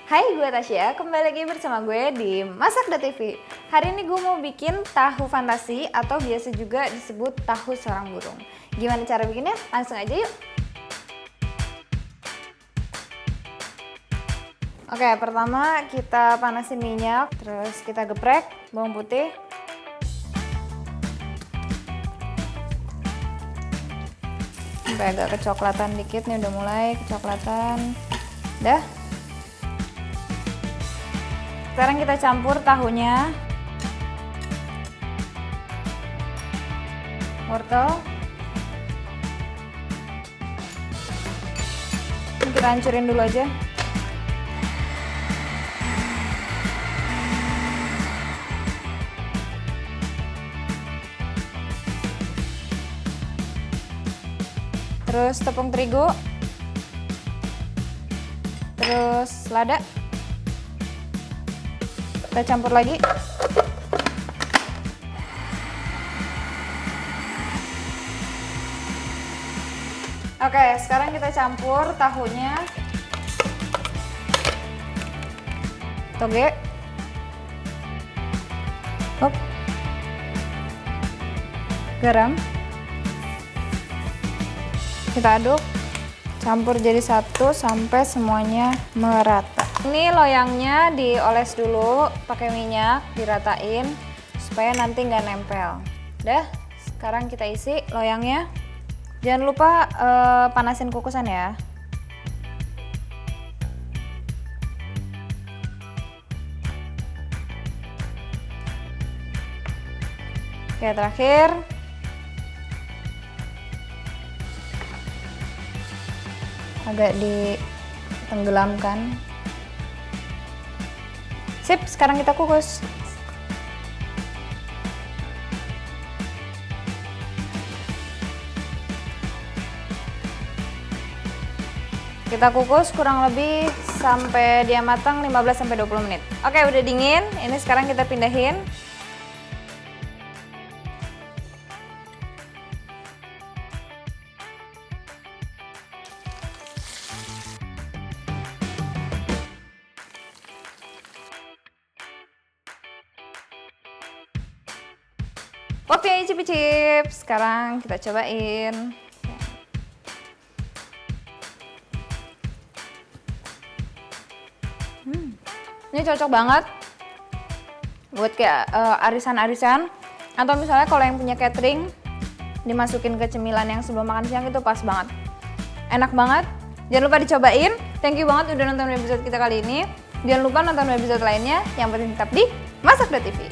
Hai, gue Tasya, kembali lagi bersama gue di Masak.tv. Hari ini gue mau bikin tahu fantasi atau biasa juga disebut tahu sarang burung. Gimana cara bikinnya? Langsung aja yuk. Oke, pertama kita panasin minyak, terus kita geprek bawang putih. Sampai agak kecoklatan dikit nih, udah mulai kecoklatan. Dah. Sekarang kita campur tahunya, wortel, ini kita hancurin dulu aja. Terus tepung terigu, terus lada. Kita campur lagi. Oke, sekarang kita campur tahunya, toge, garam, kita aduk, campur jadi satu sampai semuanya merata. Ini loyangnya dioles dulu pakai minyak, diratain supaya nanti nggak nempel. Udah, sekarang kita isi loyangnya. Jangan lupa panasin kukusan ya. Oke, terakhir agak ditenggelamkan. Sip, sekarang kita kukus. Kita kukus kurang lebih sampai dia matang 15-20 menit. Oke, udah dingin. Ini sekarang kita pindahin. Oke, cip-cip. Sekarang kita cobain. Ini cocok banget buat kayak arisan-arisan, atau misalnya kalau yang punya catering dimasukin ke cemilan yang sebelum makan siang, itu pas banget. Enak banget. Jangan lupa dicobain. Thank you banget udah nonton episode kita kali ini. Jangan lupa nonton episode lainnya. Yang penting tetap di Masak.tv.